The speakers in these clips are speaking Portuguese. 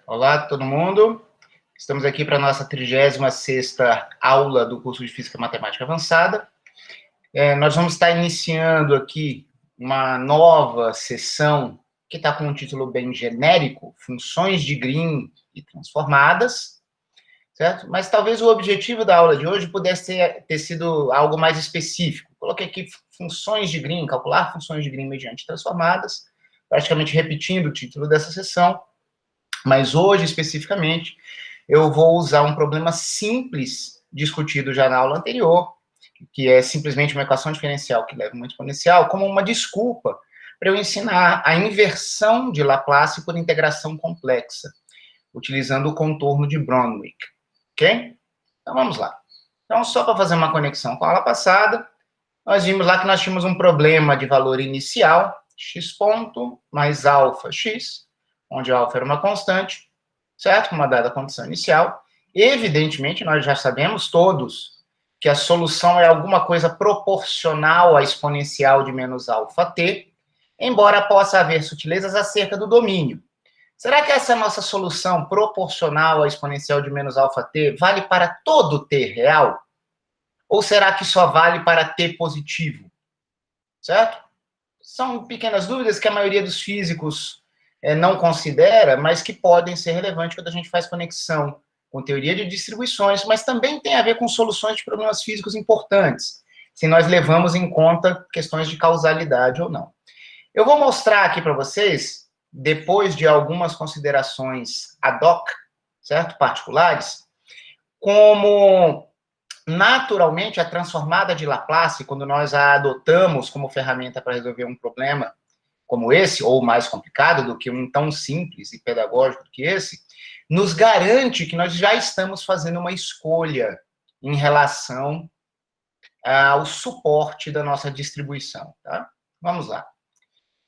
Olá, todo mundo. Estamos aqui para a nossa 36ª aula do curso de Física e Matemática Avançada. Nós vamos estar iniciando aqui uma nova sessão que está com um título bem genérico, Funções de Green e Transformadas, certo? Mas talvez o objetivo da aula de hoje pudesse ter sido algo mais específico. Coloquei aqui funções de Green, calcular funções de Green mediante transformadas, praticamente repetindo o título dessa sessão. Mas hoje, especificamente, eu vou usar um problema simples, discutido já na aula anterior, que é simplesmente uma equação diferencial que leva uma exponencial, como uma desculpa para eu ensinar a inversão de Laplace por integração complexa, utilizando o contorno de Brownwick, ok? Então, vamos lá. Então, só para fazer uma conexão com a aula passada, nós vimos lá que nós tínhamos um problema de valor inicial, x ponto mais alfa x, onde alfa era uma constante, certo? Com uma dada condição inicial. Evidentemente, nós já sabemos todos que a solução é alguma coisa proporcional à exponencial de menos alfa t, embora possa haver sutilezas acerca do domínio. Será que essa nossa solução proporcional à exponencial de menos alfa t vale para todo t real? Ou será que só vale para t positivo? Certo? São pequenas dúvidas que a maioria dos físicos não considera, mas que podem ser relevantes quando a gente faz conexão com teoria de distribuições, mas também tem a ver com soluções de problemas físicos importantes, se nós levamos em conta questões de causalidade ou não. Eu vou mostrar aqui para vocês, depois de algumas considerações ad hoc, certo? Particulares, como naturalmente a transformada de Laplace, quando nós a adotamos como ferramenta para resolver um problema como esse, ou mais complicado do que um tão simples e pedagógico que esse, nos garante que nós já estamos fazendo uma escolha em relação ao suporte da nossa distribuição, tá? Vamos lá.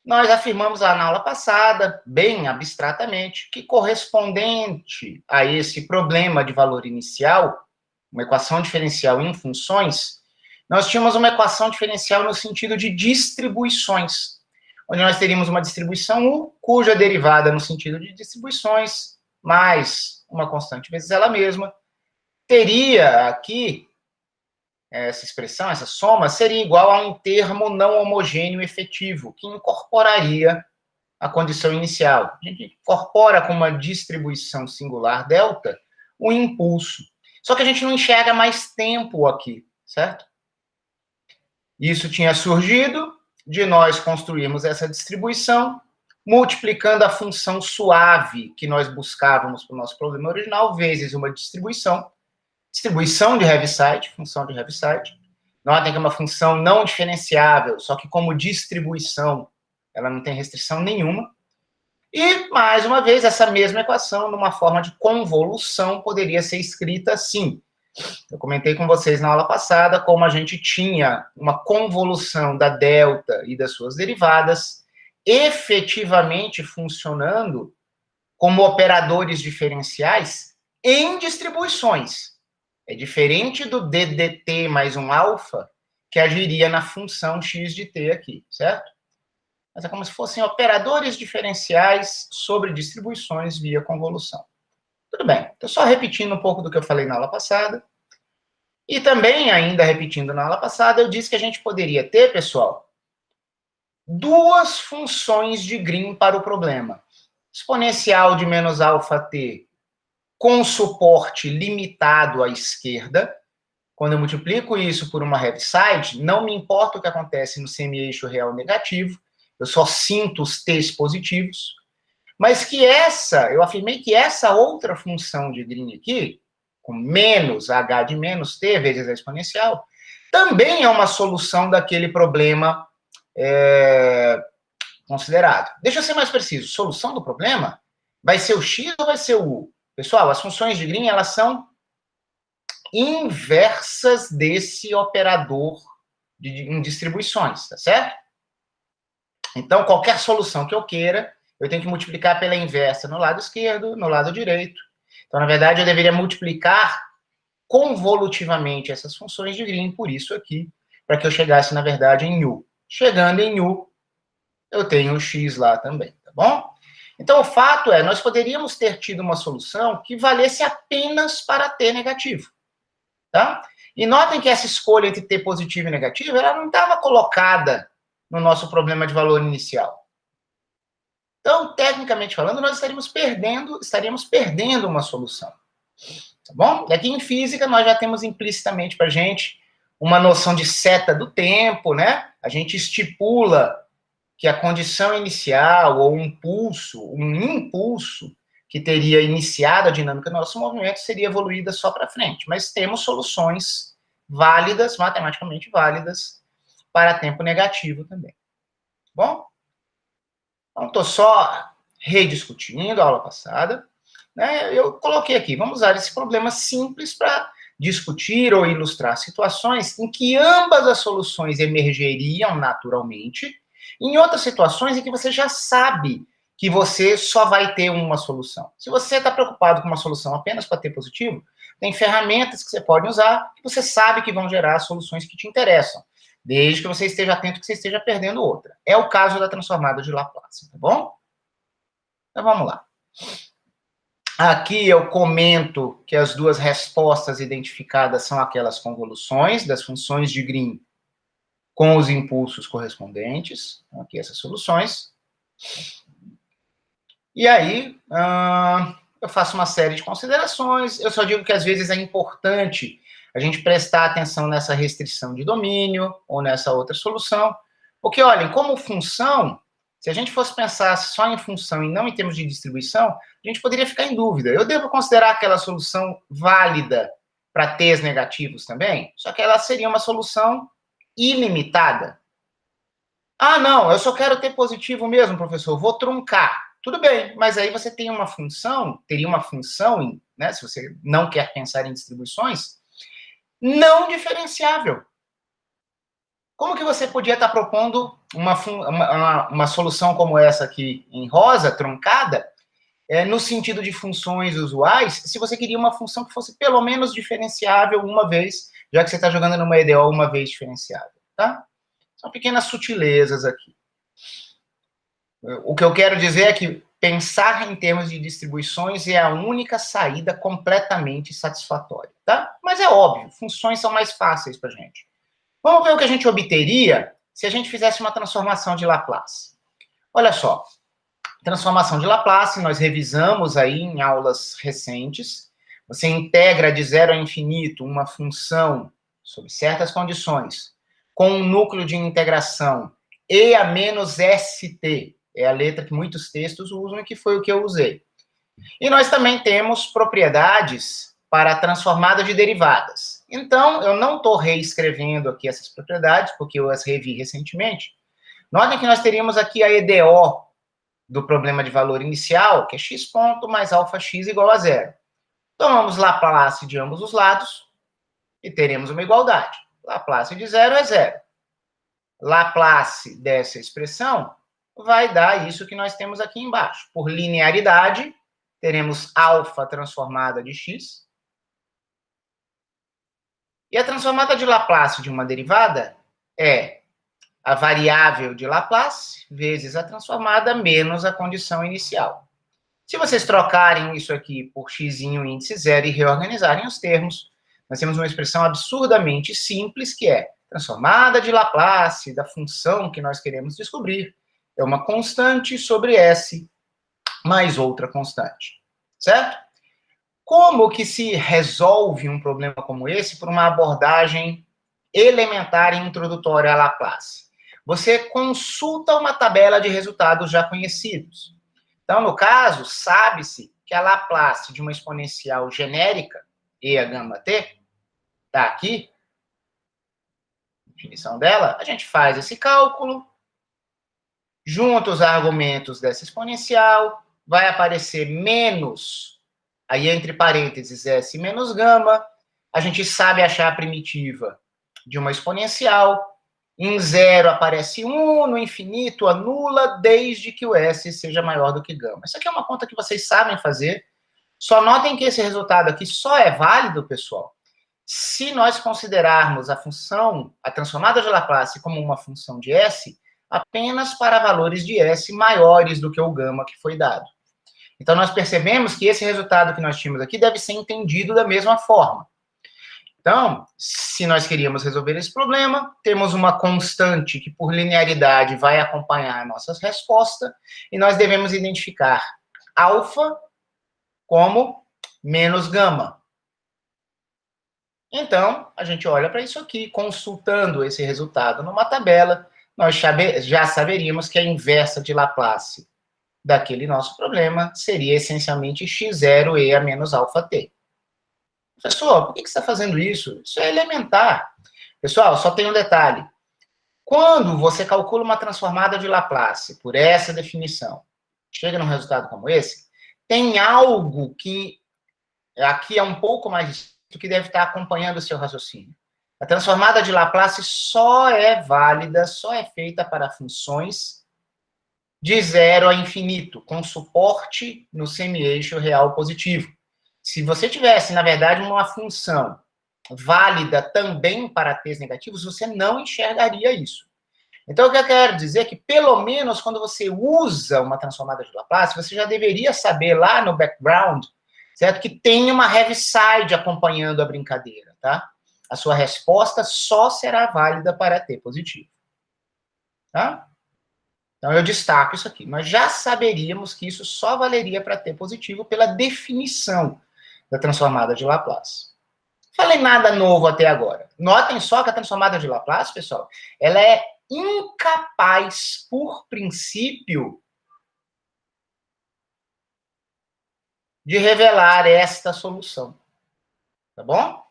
Nós afirmamos na aula passada, bem abstratamente, que correspondente a esse problema de valor inicial, uma equação diferencial em funções, nós tínhamos uma equação diferencial no sentido de distribuições, onde nós teríamos uma distribuição U, cuja derivada no sentido de distribuições, mais uma constante vezes ela mesma, teria aqui, essa expressão, essa soma, seria igual a um termo não homogêneo efetivo, que incorporaria a condição inicial. A gente incorpora com uma distribuição singular delta o impulso. Só que a gente não enxerga mais tempo aqui, certo? Isso tinha surgido de nós construirmos essa distribuição, multiplicando a função suave que nós buscávamos para o nosso problema original, vezes uma distribuição de Heaviside, função de Heaviside. Notem que é uma função não diferenciável, só que como distribuição, ela não tem restrição nenhuma. E, mais uma vez, essa mesma equação, numa forma de convolução, poderia ser escrita assim. Eu comentei com vocês na aula passada como a gente tinha uma convolução da delta e das suas derivadas efetivamente funcionando como operadores diferenciais em distribuições. É diferente do ddt mais um alfa, que agiria na função x de t aqui, certo? Mas é como se fossem operadores diferenciais sobre distribuições via convolução. Tudo bem, estou só repetindo um pouco do que eu falei na aula passada. E também, ainda repetindo na aula passada, eu disse que a gente poderia ter, pessoal, duas funções de Green para o problema. Exponencial de menos alfa t com suporte limitado à esquerda. Quando eu multiplico isso por uma Heaviside, não me importa o que acontece no semi-eixo real negativo, eu só sinto os t's positivos, mas que eu afirmei que essa outra função de Green aqui, com menos h de menos t vezes a exponencial, também é uma solução daquele problema considerado. Deixa eu ser mais preciso, solução do problema vai ser o x ou vai ser o u? Pessoal, as funções de Green, elas são inversas desse operador em distribuições, tá certo? Então, qualquer solução que eu queira, eu tenho que multiplicar pela inversa no lado esquerdo, no lado direito. Então, na verdade, eu deveria multiplicar convolutivamente essas funções de Green, por isso aqui, para que eu chegasse, na verdade, em U. Chegando em U, eu tenho o x lá também, tá bom? Então, o fato é, nós poderíamos ter tido uma solução que valesse apenas para t negativo, tá? E notem que essa escolha entre t positivo e negativo, ela não estava colocada no nosso problema de valor inicial. Então, tecnicamente falando, nós estaríamos perdendo uma solução. Tá bom? E aqui em física, nós já temos implicitamente para a gente uma noção de seta do tempo, né? A gente estipula que a condição inicial, ou um impulso que teria iniciado a dinâmica do nosso movimento, seria evoluída só para frente. Mas temos soluções válidas, matematicamente válidas, para tempo negativo também. Bom? Então, estou só rediscutindo a aula passada. Né? Eu coloquei aqui, vamos usar esse problema simples para discutir ou ilustrar situações em que ambas as soluções emergeriam naturalmente, em outras situações em que você já sabe que você só vai ter uma solução. Se você está preocupado com uma solução apenas para ter positivo, tem ferramentas que você pode usar que você sabe que vão gerar soluções que te interessam, desde que você esteja atento que você esteja perdendo outra. É o caso da transformada de Laplace, tá bom? Então vamos lá. Aqui eu comento que as duas respostas identificadas são aquelas convoluções das funções de Green com os impulsos correspondentes. Então, aqui essas soluções. E aí, eu faço uma série de considerações. Eu só digo que às vezes é importante a gente prestar atenção nessa restrição de domínio ou nessa outra solução. Porque, olhem, como função, se a gente fosse pensar só em função e não em termos de distribuição, a gente poderia ficar em dúvida. Eu devo considerar aquela solução válida para t's negativos também? Só que ela seria uma solução ilimitada. Ah, não, eu só quero ter positivo mesmo, professor, vou truncar. Tudo bem, mas aí você tem uma função, teria uma função, né, se você não quer pensar em distribuições, não diferenciável. Como que você podia estar propondo uma solução como essa aqui em rosa, truncada, no sentido de funções usuais, se você queria uma função que fosse pelo menos diferenciável uma vez, já que você está jogando numa EDO uma vez diferenciável, tá? São pequenas sutilezas aqui. O que eu quero dizer é que pensar em termos de distribuições é a única saída completamente satisfatória, tá? Mas é óbvio, funções são mais fáceis para a gente. Vamos ver o que a gente obteria se a gente fizesse uma transformação de Laplace. Olha só, transformação de Laplace, nós revisamos aí em aulas recentes. Você integra de zero a infinito uma função sob certas condições com um núcleo de integração e a menos st, é a letra que muitos textos usam e que foi o que eu usei. E nós também temos propriedades para a transformada de derivadas. Então, eu não estou reescrevendo aqui essas propriedades, porque eu as revi recentemente. Notem que nós teríamos aqui a EDO do problema de valor inicial, que é x ponto mais alfa x igual a zero. Tomamos Laplace de ambos os lados e teremos uma igualdade. Laplace de zero é zero. Laplace dessa expressão vai dar isso que nós temos aqui embaixo. Por linearidade, teremos alfa transformada de x. E a transformada de Laplace de uma derivada é a variável de Laplace vezes a transformada menos a condição inicial. Se vocês trocarem isso aqui por x índice zero e reorganizarem os termos, nós temos uma expressão absurdamente simples, que é transformada de Laplace da função que nós queremos descobrir. É uma constante sobre S mais outra constante. Certo? Como que se resolve um problema como esse por uma abordagem elementar e introdutória a Laplace? Você consulta uma tabela de resultados já conhecidos. Então, no caso, sabe-se que a Laplace de uma exponencial genérica, e a gama t, está aqui, definição dela, a gente faz esse cálculo, junta os argumentos dessa exponencial, vai aparecer menos, aí entre parênteses S menos gama, a gente sabe achar a primitiva de uma exponencial, em zero aparece 1, no infinito anula, desde que o S seja maior do que gama. Isso aqui é uma conta que vocês sabem fazer, só notem que esse resultado aqui só é válido, pessoal, se nós considerarmos a função, a transformada de Laplace como uma função de S, apenas para valores de S maiores do que o gama que foi dado. Então, nós percebemos que esse resultado que nós tínhamos aqui deve ser entendido da mesma forma. Então, se nós queríamos resolver esse problema, temos uma constante que, por linearidade, vai acompanhar a nossa resposta, e nós devemos identificar alfa como menos gama. Então, a gente olha para isso aqui, consultando esse resultado numa tabela, nós já saberíamos que a inversa de Laplace daquele nosso problema seria essencialmente x0e a menos alfa t. Professor, por que você está fazendo isso? Isso é elementar. Pessoal, só tem um detalhe. Quando você calcula uma transformada de Laplace por essa definição, chega num resultado como esse, tem algo que aqui é um pouco mais distinto que deve estar acompanhando o seu raciocínio. A transformada de Laplace só é válida, só é feita para funções de 0 a infinito, com suporte no semi-eixo real positivo. Se você tivesse, na verdade, uma função válida também para t's negativos, você não enxergaria isso. Então, o que eu quero dizer é que, pelo menos, quando você usa uma transformada de Laplace, você já deveria saber lá no background, certo? Que tem uma heaviside acompanhando a brincadeira, tá? A sua resposta só será válida para t positivo. Tá? Então, eu destaco isso aqui. Nós já saberíamos que isso só valeria para t positivo pela definição da transformada de Laplace. Falei nada novo até agora. Notem só que a transformada de Laplace, pessoal, ela é incapaz, por princípio, de revelar esta solução. Tá bom?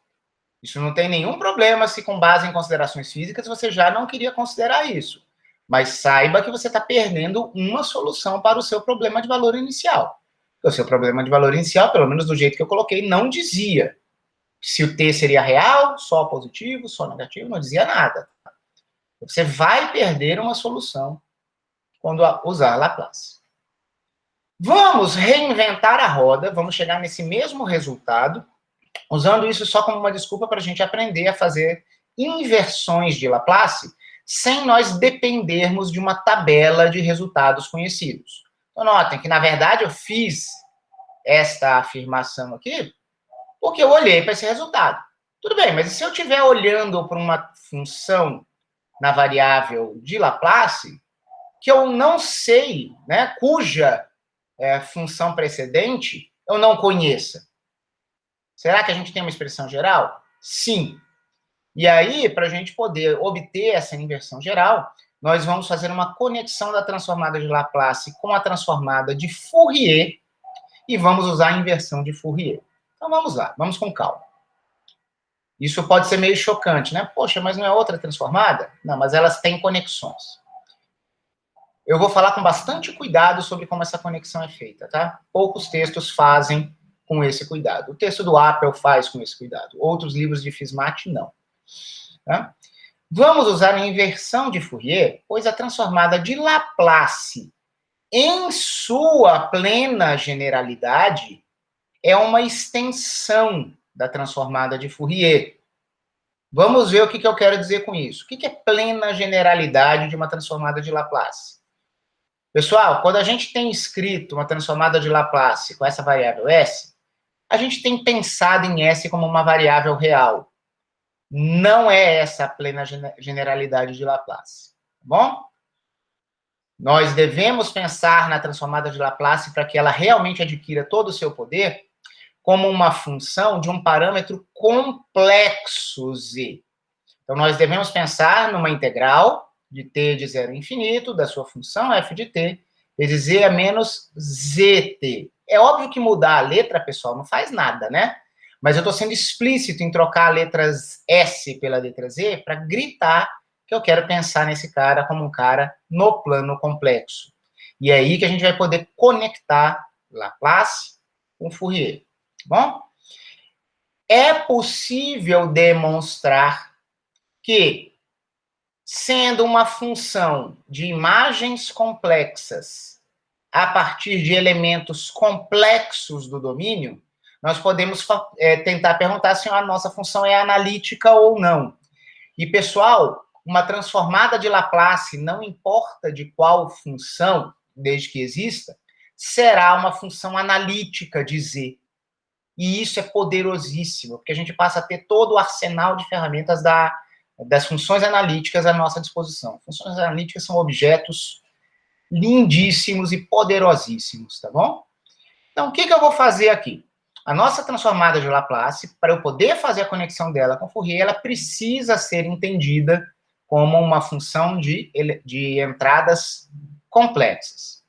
Isso não tem nenhum problema se, com base em considerações físicas, você já não queria considerar isso. Mas saiba que você está perdendo uma solução para o seu problema de valor inicial. O seu problema de valor inicial, pelo menos do jeito que eu coloquei, não dizia se o t seria real, só positivo, só negativo, não dizia nada. Você vai perder uma solução quando usar Laplace. Vamos reinventar a roda, vamos chegar nesse mesmo resultado, usando isso só como uma desculpa para a gente aprender a fazer inversões de Laplace, sem nós dependermos de uma tabela de resultados conhecidos. Então, notem que, na verdade, eu fiz esta afirmação aqui porque eu olhei para esse resultado. Tudo bem, mas se eu estiver olhando para uma função na variável de Laplace, que eu não sei, né, cuja função precedente eu não conheça, será que a gente tem uma expressão geral? Sim. E aí, para a gente poder obter essa inversão geral, nós vamos fazer uma conexão da transformada de Laplace com a transformada de Fourier e vamos usar a inversão de Fourier. Então, vamos lá, vamos com calma. Isso pode ser meio chocante, né? Poxa, mas não é outra transformada? Não, mas elas têm conexões. Eu vou falar com bastante cuidado sobre como essa conexão é feita, tá? Poucos textos fazem com esse cuidado. O texto do Apple faz com esse cuidado. Outros livros de Fismat, não. Tá? Vamos usar a inversão de Fourier, pois a transformada de Laplace, em sua plena generalidade, é uma extensão da transformada de Fourier. Vamos ver o que eu quero dizer com isso. O que é plena generalidade de uma transformada de Laplace? Pessoal, quando a gente tem escrito uma transformada de Laplace com essa variável S, a gente tem pensado em S como uma variável real. Não é essa a plena generalidade de Laplace, tá bom? Nós devemos pensar na transformada de Laplace para que ela realmente adquira todo o seu poder como uma função de um parâmetro complexo Z. Então, nós devemos pensar numa integral de t de 0 a infinito, da sua função f de t, vezes z a menos zt. É óbvio que mudar a letra, pessoal, não faz nada, né? Mas eu estou sendo explícito em trocar a letra S pela letra Z para gritar que eu quero pensar nesse cara como um cara no plano complexo. E é aí que a gente vai poder conectar Laplace com Fourier. Bom? É possível demonstrar que, sendo uma função de imagens complexas a partir de elementos complexos do domínio, nós podemos tentar perguntar se a nossa função é analítica ou não. E, pessoal, uma transformada de Laplace, não importa de qual função, desde que exista, será uma função analítica de Z. E isso é poderosíssimo, porque a gente passa a ter todo o arsenal de ferramentas das funções analíticas à nossa disposição. Funções analíticas são objetos lindíssimos e poderosíssimos, tá bom? Então, o que eu vou fazer aqui? A nossa transformada de Laplace, para eu poder fazer a conexão dela com Fourier, ela precisa ser entendida como uma função de entradas complexas.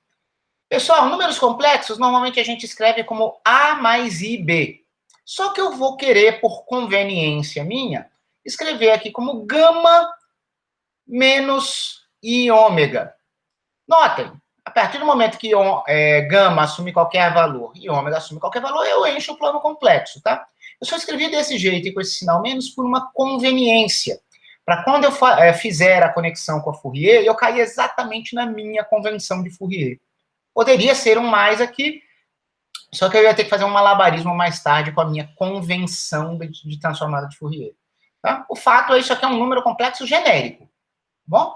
Pessoal, números complexos, normalmente a gente escreve como A mais IB. Só que eu vou querer, por conveniência minha, escrever aqui como gama menos I ômega. Notem, a partir do momento que gama assume qualquer valor e ômega assume qualquer valor, eu encho o plano complexo, tá? Eu só escrevi desse jeito e com esse sinal menos por uma conveniência. Para quando eu fizer a conexão com a Fourier, eu cair exatamente na minha convenção de Fourier. Poderia ser um mais aqui, só que eu ia ter que fazer um malabarismo mais tarde com a minha convenção de transformada de Fourier. Tá? O fato é que isso aqui é um número complexo genérico. Bom?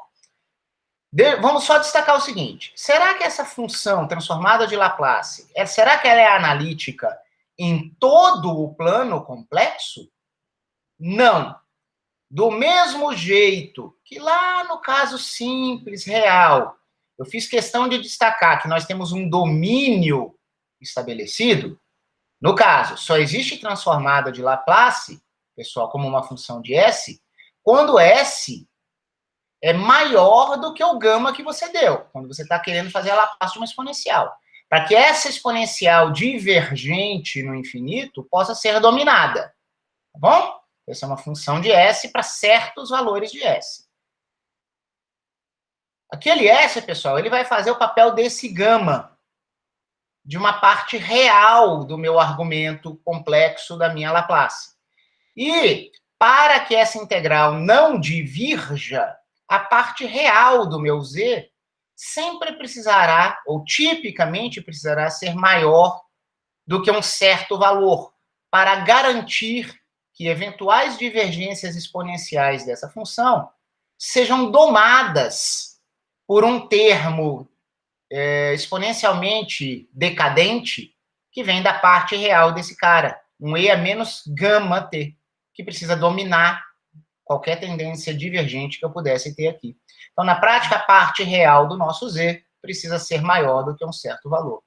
Vamos só destacar o seguinte. Será que essa função transformada de Laplace, será que ela é analítica em todo o plano complexo? Não. Do mesmo jeito que lá no caso simples, real, eu fiz questão de destacar que nós temos um domínio estabelecido. No caso, só existe transformada de Laplace, pessoal, como uma função de S, quando S é maior do que o gama que você deu, quando você está querendo fazer a Laplace de uma exponencial. Para que essa exponencial divergente no infinito possa ser dominada. Tá bom? Essa é uma função de S para certos valores de S. Aquele S, pessoal, ele vai fazer o papel desse gama, de uma parte real do meu argumento complexo da minha Laplace. E, para que essa integral não divirja, a parte real do meu Z sempre precisará, ou tipicamente precisará ser maior do que um certo valor, para garantir que eventuais divergências exponenciais dessa função sejam domadas por um termo exponencialmente decadente que vem da parte real desse cara, um E a menos gama T, que precisa dominar qualquer tendência divergente que eu pudesse ter aqui. Então, na prática, a parte real do nosso Z precisa ser maior do que um certo valor.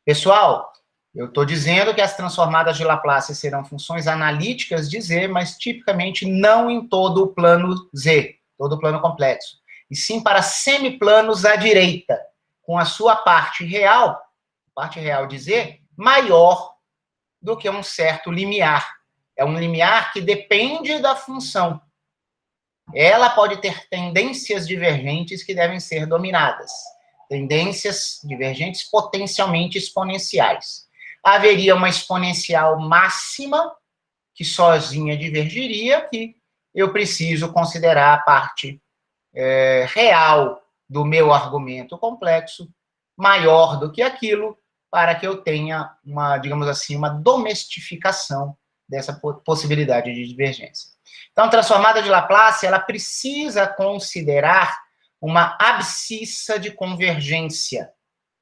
Pessoal, eu estou dizendo que as transformadas de Laplace serão funções analíticas de Z, mas tipicamente não em todo o plano Z, todo o plano complexo, e sim para semiplanos à direita, com a sua parte real de Z, maior do que um certo limiar. É um limiar que depende da função. Ela pode ter tendências divergentes que devem ser dominadas. Tendências divergentes potencialmente exponenciais. Haveria uma exponencial máxima, que sozinha divergiria, que eu preciso considerar a parte real do meu argumento complexo maior do que aquilo, para que eu tenha uma, digamos assim, uma domestificação dessa possibilidade de divergência. Então, a transformada de Laplace, ela precisa considerar uma abscissa de convergência,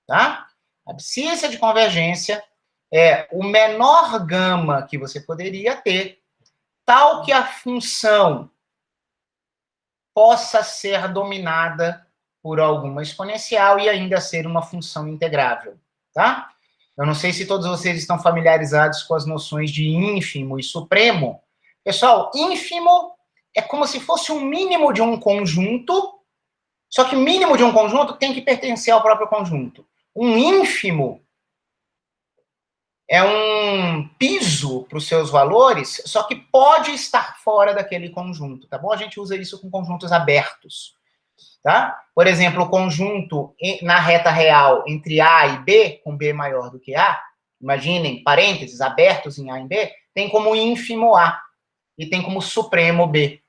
tá? A abscissa de convergência é o menor gama que você poderia ter, tal que a função possa ser dominada por alguma exponencial e ainda ser uma função integrável, tá? Eu não sei se todos vocês estão familiarizados com as noções de ínfimo e supremo. Pessoal, ínfimo é como se fosse um mínimo de um conjunto, só que o mínimo de um conjunto tem que pertencer ao próprio conjunto. Um ínfimo é um piso para os seus valores, só que pode estar fora daquele conjunto, tá bom? A gente usa isso com conjuntos abertos, tá? Por exemplo, o conjunto na reta real entre A e B, com B maior do que A, imaginem, parênteses abertos em A e B, tem como ínfimo A e tem como supremo B,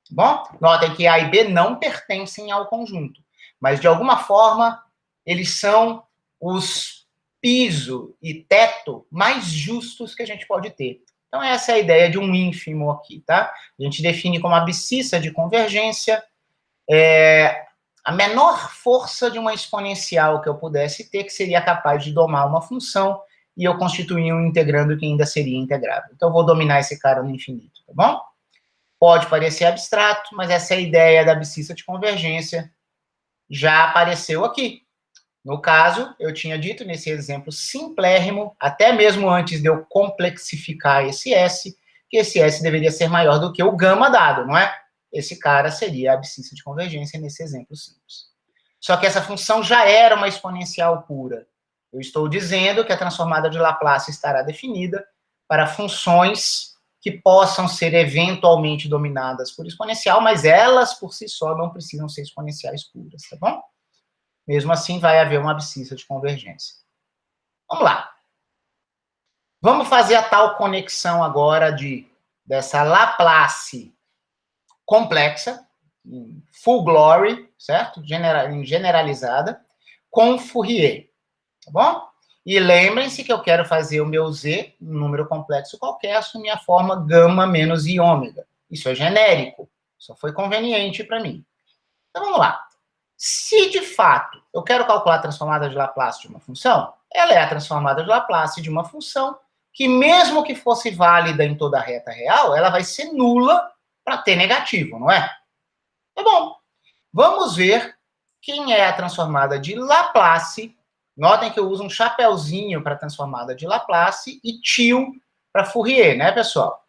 tá bom? Notem que A e B não pertencem ao conjunto, mas de alguma forma eles são os piso e teto mais justos que a gente pode ter. Então, essa é a ideia de um ínfimo aqui, tá? A gente define como abscissa de convergência a menor força de uma exponencial que eu pudesse ter, que seria capaz de domar uma função, e eu constituir um integrando que ainda seria integrável. Então, eu vou dominar esse cara no infinito, tá bom? Pode parecer abstrato, mas essa é a ideia da abscissa de convergência, já apareceu aqui. No caso, eu tinha dito nesse exemplo simplérrimo, até mesmo antes de eu complexificar esse S, que esse S deveria ser maior do que o gama dado, não é? Esse cara seria a abscissa de convergência nesse exemplo simples. Só que essa função já era uma exponencial pura. Eu estou dizendo que a transformada de Laplace estará definida para funções que possam ser eventualmente dominadas por exponencial, mas elas por si só não precisam ser exponenciais puras, tá bom? Mesmo assim, vai haver uma abscissa de convergência. Vamos lá. Vamos fazer a tal conexão agora dessa Laplace complexa, em full glory, certo? Generalizada, com Fourier, tá bom? E lembrem-se que eu quero fazer o meu Z, um número complexo qualquer, assumir a forma gama menos I ômega. Isso é genérico, só foi conveniente para mim. Então, vamos lá. Se, de fato, eu quero calcular a transformada de Laplace de uma função, ela é a transformada de Laplace de uma função que, mesmo que fosse válida em toda a reta real, ela vai ser nula para t negativo, não é? Tá bom. Vamos ver quem é a transformada de Laplace. Notem que eu uso um chapeuzinho para a transformada de Laplace e tio para Fourier, né, pessoal?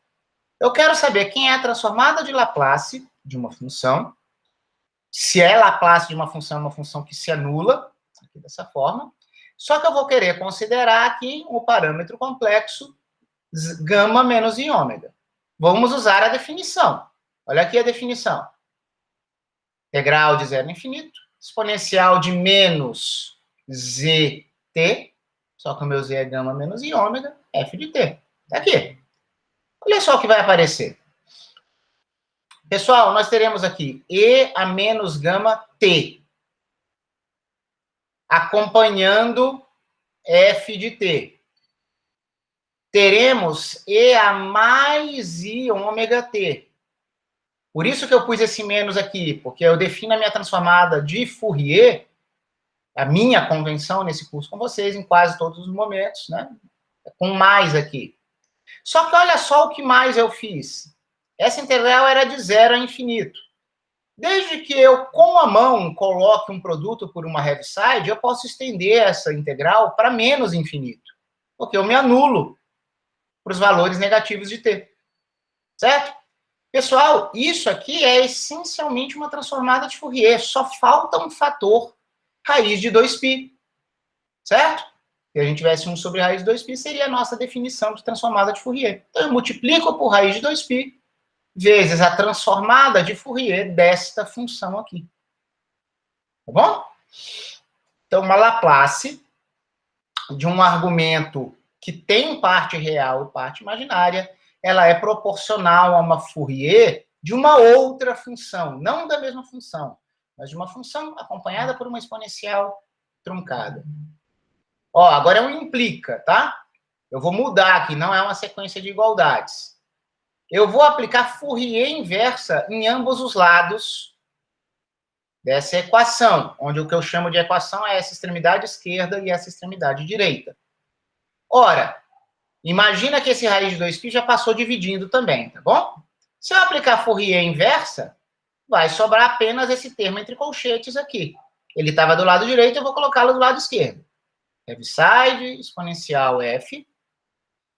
Eu quero saber quem é a transformada de Laplace de uma função. Se é Laplace de uma função que se anula, aqui dessa forma. Só que eu vou querer considerar aqui o parâmetro complexo gama menos I ômega. Vamos usar a definição. Olha aqui a definição. Integral de zero a infinito, exponencial de menos zt, só que o meu z é gama menos I ômega, f de t. Tá aqui. Olha só o que vai aparecer. Pessoal, nós teremos aqui E a menos gama T, acompanhando F de T. Teremos E a mais I ômega T. Por isso que eu pus esse menos aqui, porque eu defino a minha transformada de Fourier, a minha convenção nesse curso com vocês, em quase todos os momentos, né? Com mais aqui. Só que olha só o que mais eu fiz. Essa integral era de zero a infinito. Desde que eu, com a mão, coloque um produto por uma heaviside, eu posso estender essa integral para menos infinito. Porque eu me anulo para os valores negativos de t. Certo? Pessoal, isso aqui é essencialmente uma transformada de Fourier. Só falta um fator raiz de 2π. Certo? Se a gente tivesse 1 sobre raiz de 2π, seria a nossa definição de transformada de Fourier. Então, eu multiplico por raiz de 2π vezes a transformada de Fourier desta função aqui. Tá bom? Então, uma Laplace de um argumento que tem parte real e parte imaginária, ela é proporcional a uma Fourier de uma outra função, não da mesma função, mas de uma função acompanhada por uma exponencial truncada. Ó, agora é um implica, tá? Eu vou mudar aqui, não é uma sequência de igualdades. Eu vou aplicar Fourier inversa em ambos os lados dessa equação, onde o que eu chamo de equação é essa extremidade esquerda e essa extremidade direita. Ora, imagina que esse raiz de 2π já passou dividindo também, tá bom? Se eu aplicar Fourier inversa, vai sobrar apenas esse termo entre colchetes aqui. Ele estava do lado direito, eu vou colocá-lo do lado esquerdo. Heaviside exponencial f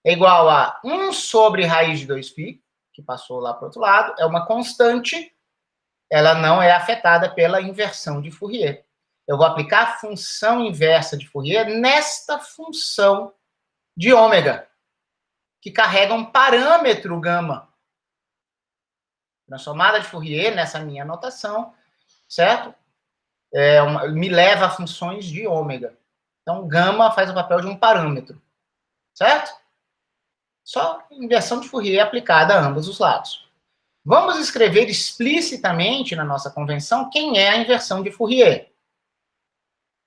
é igual a 1 sobre raiz de 2π, que passou lá para o outro lado, é uma constante, ela não é afetada pela inversão de Fourier. Eu vou aplicar a função inversa de Fourier nesta função de ômega, que carrega um parâmetro gama. Transformada de Fourier, nessa minha anotação, certo? Me leva a funções de ômega. Então, gama faz o papel de um parâmetro, certo? Só inversão de Fourier aplicada a ambos os lados. Vamos escrever explicitamente na nossa convenção quem é a inversão de Fourier.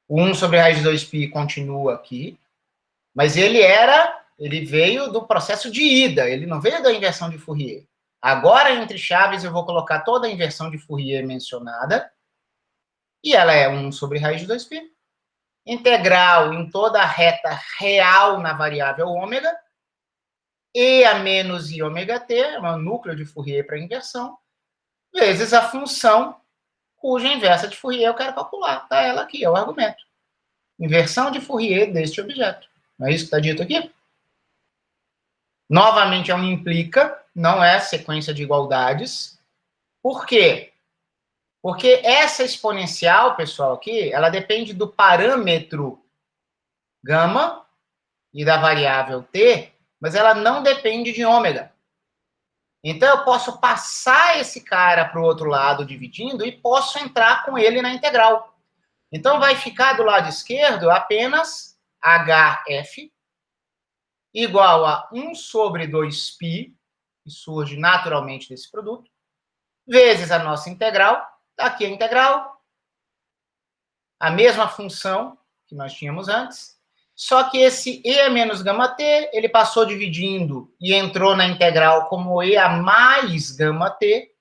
O 1 sobre raiz de 2π continua aqui, mas ele era ele veio do processo de ida, ele não veio da inversão de Fourier. Agora, entre chaves, eu vou colocar toda a inversão de Fourier mencionada, e ela é 1 sobre raiz de 2π. Integral em toda a reta real na variável ômega, e a menos i ômega t, é o núcleo de Fourier para inversão, vezes a função cuja inversa de Fourier eu quero calcular. Está ela aqui, é o argumento. Inversão de Fourier deste objeto. Não é isso que está dito aqui? Novamente, é um implica, não é sequência de igualdades. Por quê? Porque essa exponencial, pessoal, aqui, ela depende do parâmetro gama e da variável t, mas ela não depende de ômega. Então, eu posso passar esse cara para o outro lado dividindo e posso entrar com ele na integral. Então, vai ficar do lado esquerdo apenas HF igual a 1 sobre 2π, que surge naturalmente desse produto, vezes a nossa integral. Aqui a integral, a mesma função que nós tínhamos antes, só que esse e menos gama t, ele passou dividindo e entrou na integral como e a mais gama t,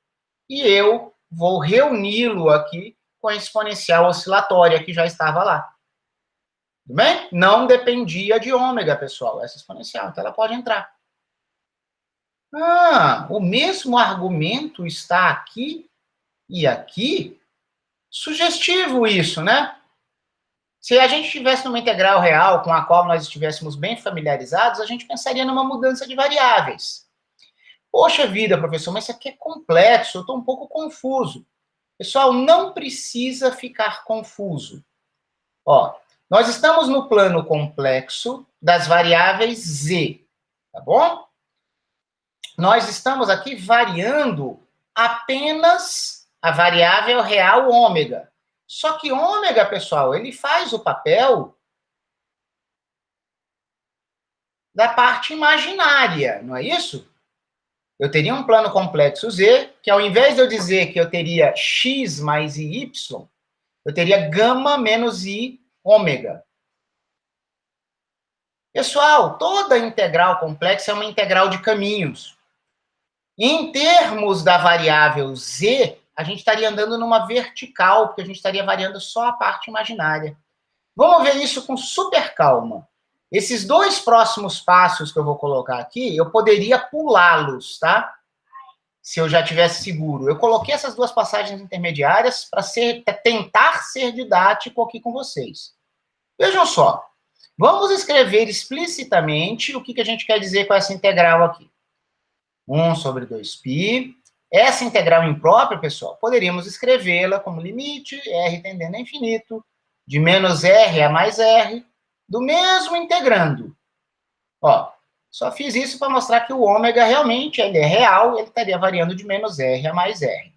e eu vou reuni-lo aqui com a exponencial oscilatória que já estava lá. Tudo bem? Não dependia de ômega, pessoal, essa exponencial, então ela pode entrar. Ah, o mesmo argumento está aqui e aqui? Sugestivo isso, né? Se a gente estivesse numa integral real com a qual nós estivéssemos bem familiarizados, a gente pensaria numa mudança de variáveis. Poxa vida, professor, mas isso aqui é complexo, eu estou um pouco confuso. Pessoal, não precisa ficar confuso. Ó, nós estamos no plano complexo das variáveis z, tá bom? Nós estamos aqui variando apenas a variável real ômega. Só que ômega, pessoal, ele faz o papel da parte imaginária, não é isso? Eu teria um plano complexo z, que ao invés de eu dizer que eu teria x mais y, eu teria gama menos i ômega. Pessoal, toda integral complexa é uma integral de caminhos. Em termos da variável z, a gente estaria andando numa vertical, porque a gente estaria variando só a parte imaginária. Vamos ver isso com super calma. Esses dois próximos passos que eu vou colocar aqui, eu poderia pulá-los, tá? Se eu já tivesse seguro. Eu coloquei essas duas passagens intermediárias para tentar ser didático aqui com vocês. Vejam só. Vamos escrever explicitamente o que a gente quer dizer com essa integral aqui. 1 sobre 2π. Essa integral imprópria, pessoal, poderíamos escrevê-la como limite, r tendendo a infinito, de menos r a mais r, do mesmo integrando. Ó, só fiz isso para mostrar que o ômega realmente ele é real, ele estaria variando de menos r a mais r.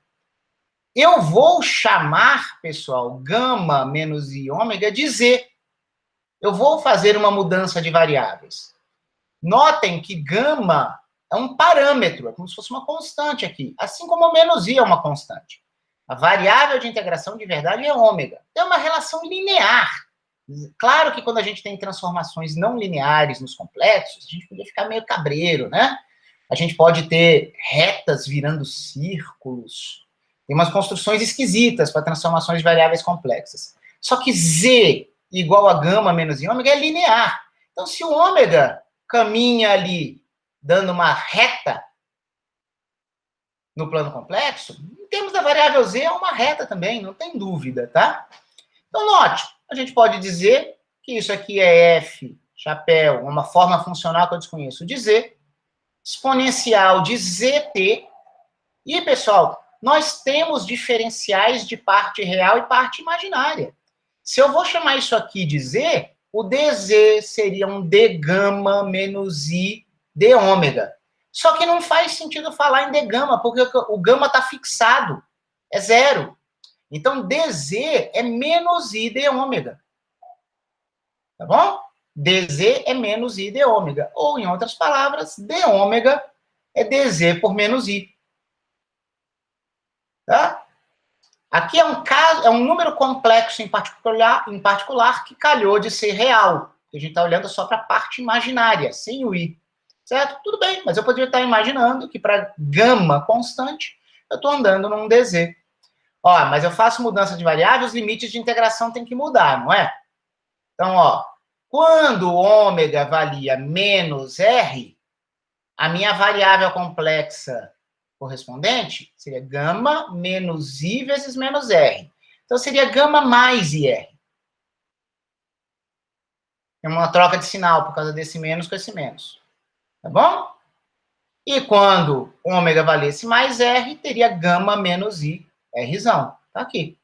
Eu vou chamar, pessoal, gama menos i ômega de z. Eu vou fazer uma mudança de variáveis. Notem que gama é um parâmetro, é como se fosse uma constante aqui, assim como o menos i é uma constante. A variável de integração de verdade é ômega. É uma relação linear. Claro que quando a gente tem transformações não lineares nos complexos, a gente podia ficar meio cabreiro, né? A gente pode ter retas virando círculos. Tem umas construções esquisitas para transformações de variáveis complexas. Só que z igual a gama menos i ômega é linear. Então, se o ômega caminha ali dando uma reta no plano complexo, em termos da variável z, é uma reta também, não tem dúvida, tá? Então, note, a gente pode dizer que isso aqui é f, chapéu, uma forma funcional que eu desconheço de z, exponencial de zt, e, pessoal, nós temos diferenciais de parte real e parte imaginária. Se eu vou chamar isso aqui de z, o dz seria um d gama menos i d ômega. Só que não faz sentido falar em d gama, porque o gama está fixado, é zero. Então, dz é menos i d ômega. Tá bom? dz é menos i d ômega. Ou, em outras palavras, d ômega é dz por menos i. Tá? Aqui é um caso, é um número complexo em particular que calhou de ser real. porque a gente está olhando só para a parte imaginária, sem o i, certo? Tudo bem, mas eu poderia estar imaginando que para gama constante, eu estou andando num DZ. Ó, mas eu faço mudança de variável, os limites de integração têm que mudar, não é? Então, ó, quando ômega valia menos R, a minha variável complexa correspondente seria gama menos I vezes menos R. Então, seria gama mais IR. É uma troca de sinal por causa desse menos com esse menos. Tá bom? E quando ômega valesse mais R, teria gama menos I, Rzão. Tá aqui.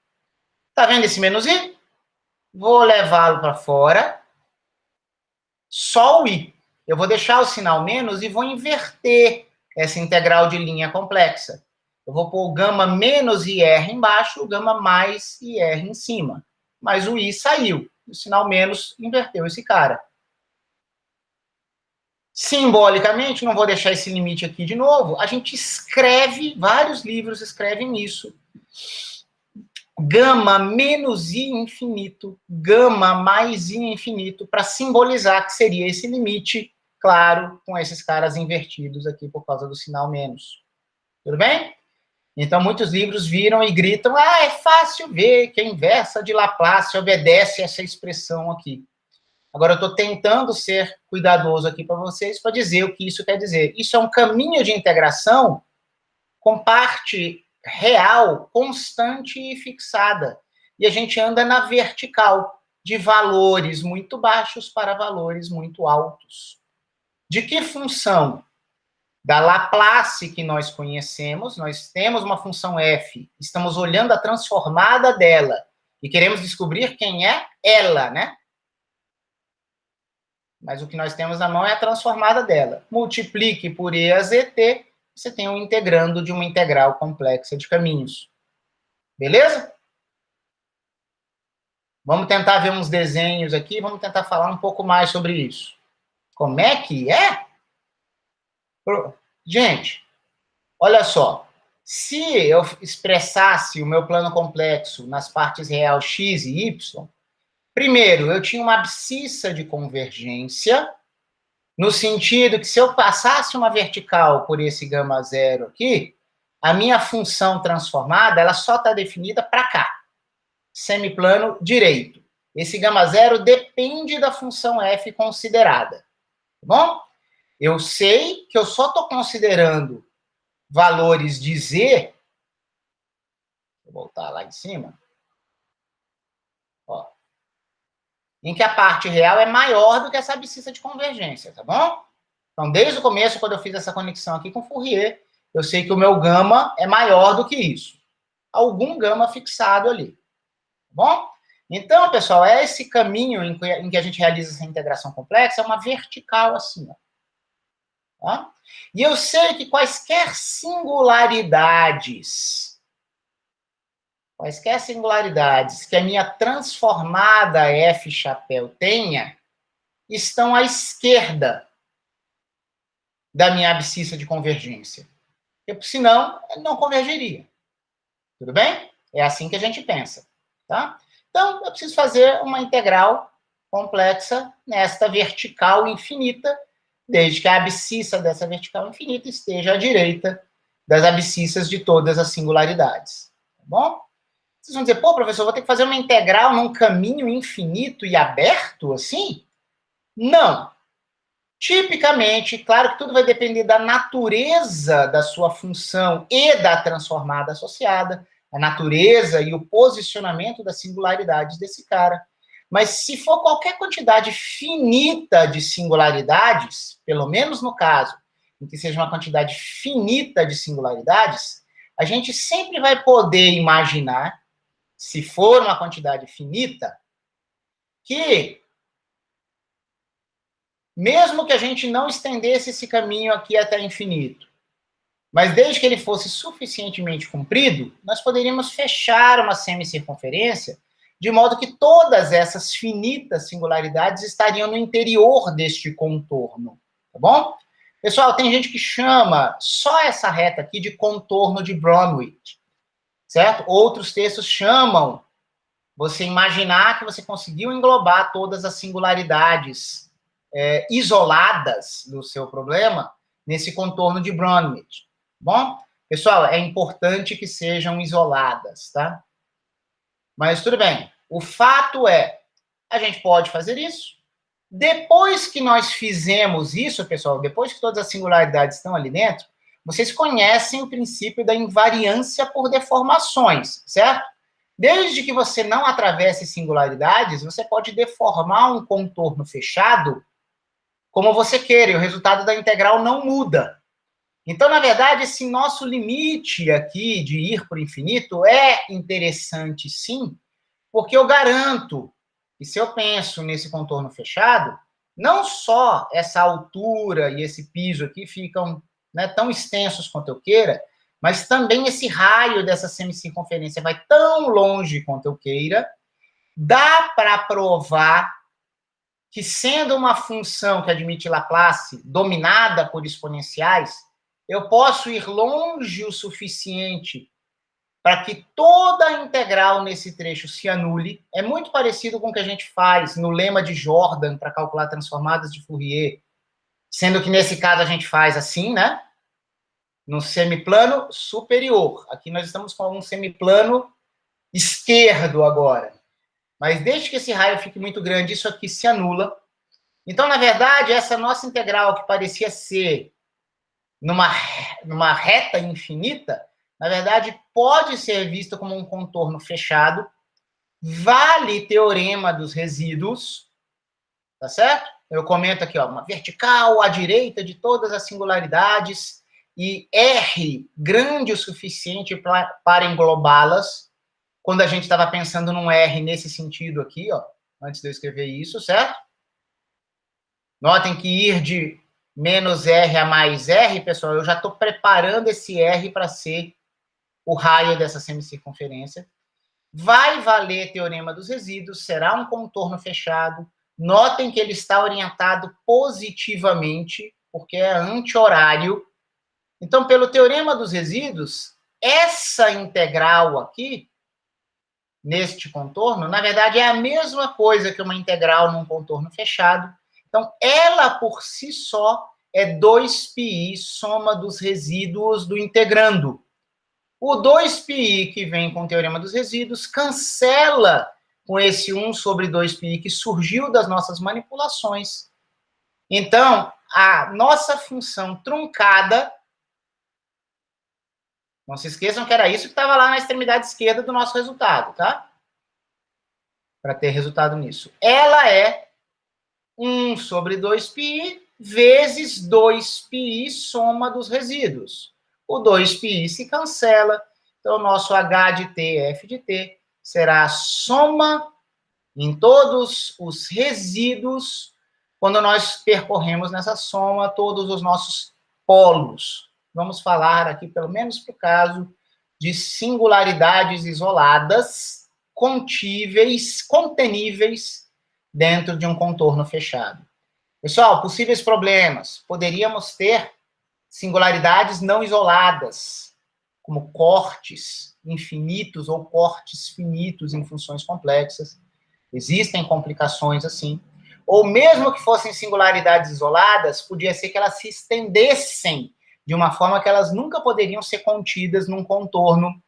Tá vendo esse menos I? Vou levá-lo para fora. Só o I. Eu vou deixar o sinal menos e vou inverter essa integral de linha complexa. Eu vou pôr o gama menos IR embaixo, o gama mais IR em cima. Mas o I saiu. O sinal menos inverteu esse cara. Simbolicamente, não vou deixar esse limite aqui de novo, a gente escreve, vários livros escrevem isso. Gama menos I infinito, gama mais I infinito, para simbolizar que seria esse limite, claro, com esses caras invertidos aqui por causa do sinal menos. Tudo bem? Então, muitos livros viram e gritam, é fácil ver que a inversa de Laplace obedece a essa expressão aqui. Agora, eu estou tentando ser cuidadoso aqui para vocês, para dizer o que isso quer dizer. Isso é um caminho de integração com parte real, constante e fixada. E a gente anda na vertical, de valores muito baixos para valores muito altos. De que função? Da Laplace que nós conhecemos, nós temos uma função f, estamos olhando a transformada dela, e queremos descobrir quem é ela, né? Mas o que nós temos na mão é a transformada dela. Multiplique por E a ZT, você tem um integrando de uma integral complexa de caminhos. Beleza? Vamos tentar ver uns desenhos aqui, vamos tentar falar um pouco mais sobre isso. Como é que é? Gente, olha só. Se eu expressasse o meu plano complexo nas partes real x e y, primeiro, eu tinha uma abscissa de convergência, no sentido que se eu passasse uma vertical por esse gama zero aqui, a minha função transformada, ela só está definida para cá. Semiplano direito. Esse gama zero depende da função f considerada. Tá bom? Eu sei que eu só estou considerando valores de z. Vou voltar lá em cima. Ó, em que a parte real é maior do que essa abscissa de convergência, tá bom? Então, desde o começo, quando eu fiz essa conexão aqui com Fourier, eu sei que o meu gama é maior do que isso. Algum gama fixado ali. Tá bom? Então, pessoal, é esse caminho em que a gente realiza essa integração complexa, é uma vertical assim, ó. Tá? E eu sei que quaisquer singularidades que a minha transformada F chapéu tenha, estão à esquerda da minha abscissa de convergência. Porque, senão, não convergeria. Tudo bem? É assim que a gente pensa. Tá? Então, eu preciso fazer uma integral complexa nesta vertical infinita, desde que a abscissa dessa vertical infinita esteja à direita das abscissas de todas as singularidades. Tá bom? Vocês vão dizer, pô, professor, vou ter que fazer uma integral num caminho infinito e aberto, assim? Não. Tipicamente, claro que tudo vai depender da natureza da sua função e da transformada associada, a natureza e o posicionamento das singularidades desse cara. Mas se for qualquer quantidade finita de singularidades, pelo menos no caso em que seja uma quantidade finita de singularidades, a gente sempre vai poder imaginar, se for uma quantidade finita, que mesmo que a gente não estendesse esse caminho aqui até infinito, mas desde que ele fosse suficientemente comprido, nós poderíamos fechar uma semicircunferência de modo que todas essas finitas singularidades estariam no interior deste contorno, tá bom? Pessoal, tem gente que chama só essa reta aqui de contorno de Bromwich, certo? Outros textos chamam você imaginar que você conseguiu englobar todas as singularidades isoladas do seu problema nesse contorno de Brownian. Bom, pessoal, é importante que sejam isoladas, tá? Mas tudo bem. O fato é, a gente pode fazer isso. Depois que nós fizemos isso, pessoal, depois que todas as singularidades estão ali dentro, vocês conhecem o princípio da invariância por deformações, certo? Desde que você não atravesse singularidades, você pode deformar um contorno fechado como você queira, e o resultado da integral não muda. Então, na verdade, esse nosso limite aqui de ir para o infinito é interessante, sim, porque eu garanto que se eu penso nesse contorno fechado, não só essa altura e esse piso aqui ficam, né, tão extensos quanto eu queira, mas também esse raio dessa semicircunferência vai tão longe quanto eu queira. Dá para provar que, sendo uma função que admite Laplace dominada por exponenciais, eu posso ir longe o suficiente para que toda a integral nesse trecho se anule. É muito parecido com o que a gente faz no lema de Jordan para calcular transformadas de Fourier, sendo que nesse caso a gente faz assim, né? No semiplano superior. Aqui nós estamos com um semiplano esquerdo agora. Mas desde que esse raio fique muito grande, isso aqui se anula. Então, na verdade, essa nossa integral, que parecia ser numa reta infinita, na verdade, pode ser vista como um contorno fechado. Vale teorema dos resíduos, tá certo? Eu comento aqui, ó, uma vertical à direita de todas as singularidades e R grande o suficiente para englobá-las. Quando a gente estava pensando num R nesse sentido aqui, ó, antes de eu escrever isso, certo? Notem que ir de menos R a mais R, pessoal, eu já estou preparando esse R para ser o raio dessa semicircunferência. Vai valer teorema dos resíduos, será um contorno fechado. Notem que ele está orientado positivamente, porque é anti-horário. Então, pelo teorema dos resíduos, essa integral aqui, neste contorno, na verdade, é a mesma coisa que uma integral num contorno fechado. Então, ela por si só é 2πi, soma dos resíduos do integrando. O 2πi que vem com o teorema dos resíduos cancela com esse 1 sobre 2πi que surgiu das nossas manipulações. Então, a nossa função truncada, não se esqueçam que era isso que estava lá na extremidade esquerda do nosso resultado, tá? Para ter resultado nisso. Ela é 1 sobre 2πi vezes 2πi soma dos resíduos. O 2πi se cancela, então o nosso H de t, F de t, será a soma em todos os resíduos, quando nós percorremos nessa soma todos os nossos polos. Vamos falar aqui, pelo menos para o caso, de singularidades isoladas, conteníveis dentro de um contorno fechado. Pessoal, possíveis problemas. Poderíamos ter singularidades não isoladas, como cortes infinitos ou cortes finitos em funções complexas. Existem complicações assim. Ou mesmo que fossem singularidades isoladas, podia ser que elas se estendessem de uma forma que elas nunca poderiam ser contidas num contorno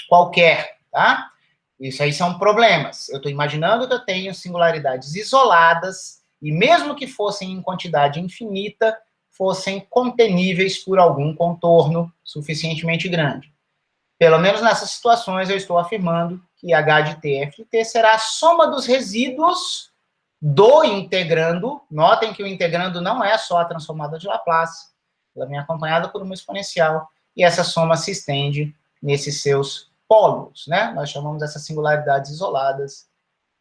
qualquer, tá? Isso aí são problemas. Eu estou imaginando que eu tenho singularidades isoladas e mesmo que fossem em quantidade infinita, fossem conteníveis por algum contorno suficientemente grande. Pelo menos nessas situações, eu estou afirmando que H de t, F de t será a soma dos resíduos do integrando. Notem que o integrando não é só a transformada de Laplace, ela vem acompanhada por uma exponencial, e essa soma se estende nesses seus polos, né? Nós chamamos essas singularidades isoladas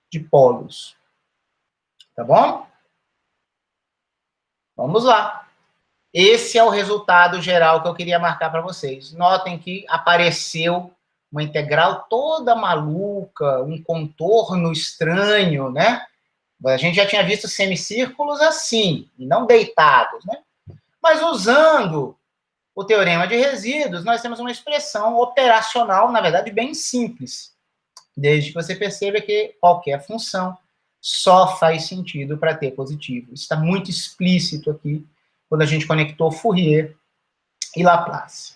de polos. Tá bom? Vamos lá. Esse é o resultado geral que eu queria marcar para vocês. Notem que apareceu uma integral toda maluca, um contorno estranho, né? A gente já tinha visto semicírculos assim, e não deitados, né? Mas usando o teorema de resíduos, nós temos uma expressão operacional, na verdade, bem simples. desde que você perceba que qualquer função só faz sentido para t positivo. Isso está muito explícito aqui, quando a gente conectou Fourier e Laplace.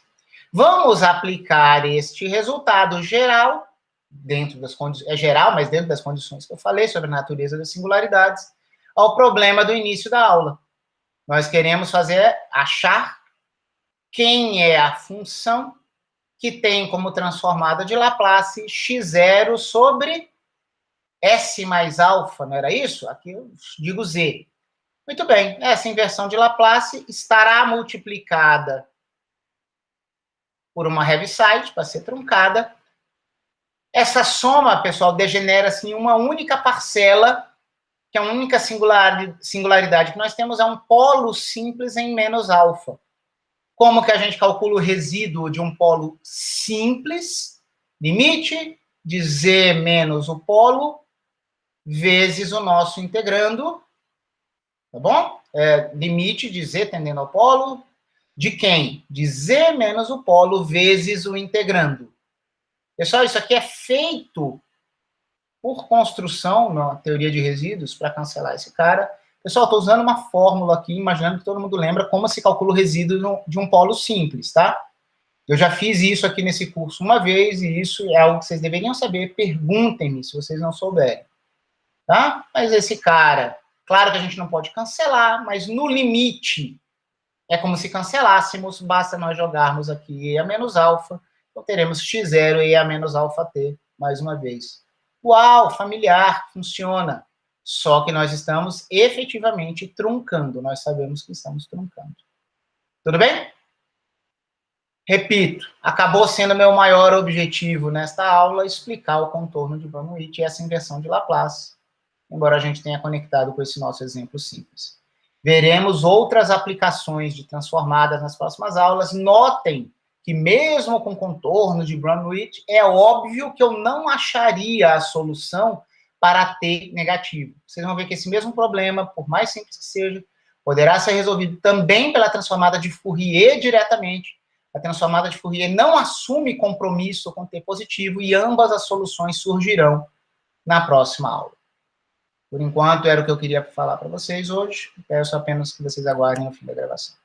Vamos aplicar este resultado geral, dentro das condições, é geral, mas dentro das condições que eu falei sobre a natureza das singularidades, ao problema do início da aula. Nós queremos achar quem é a função que tem como transformada de Laplace x0 sobre S mais alfa, não era isso? Aqui eu digo Z. Muito bem, essa inversão de Laplace estará multiplicada por uma Heaviside, para ser truncada. Essa soma, pessoal, degenera-se em uma única parcela, que é a única singularidade que nós temos, é um polo simples em menos alfa. Como que a gente calcula o resíduo de um polo simples? Limite de Z menos o polo vezes o nosso integrando, tá bom? Limite de Z tendendo ao polo, de quem? De Z menos o polo vezes o integrando. Pessoal, isso aqui é feito por construção na teoria de resíduos, para cancelar esse cara. Pessoal, estou usando uma fórmula aqui, imaginando que todo mundo lembra como se calcula o resíduo de um polo simples, tá? Eu já fiz isso aqui nesse curso uma vez, e isso é algo que vocês deveriam saber. Perguntem-me se vocês não souberem, tá? Mas esse cara, claro que a gente não pode cancelar, mas no limite, é como se cancelássemos, basta nós jogarmos aqui E a menos alfa, então teremos x0 e E a menos alfa t, mais uma vez. Uau, familiar, funciona. Só que nós estamos efetivamente truncando, nós sabemos que estamos truncando. Tudo bem? Repito, acabou sendo meu maior objetivo nesta aula, explicar o contorno de Bernoulli e essa inversão de Laplace, embora a gente tenha conectado com esse nosso exemplo simples. Veremos outras aplicações de transformadas nas próximas aulas. Notem que mesmo com contorno de Bernoulli, é óbvio que eu não acharia a solução para t negativo. Vocês vão ver que esse mesmo problema, por mais simples que seja, poderá ser resolvido também pela transformada de Fourier diretamente. A transformada de Fourier não assume compromisso com t positivo e ambas as soluções surgirão na próxima aula. Por enquanto, era o que eu queria falar para vocês hoje. Peço apenas que vocês aguardem o fim da gravação.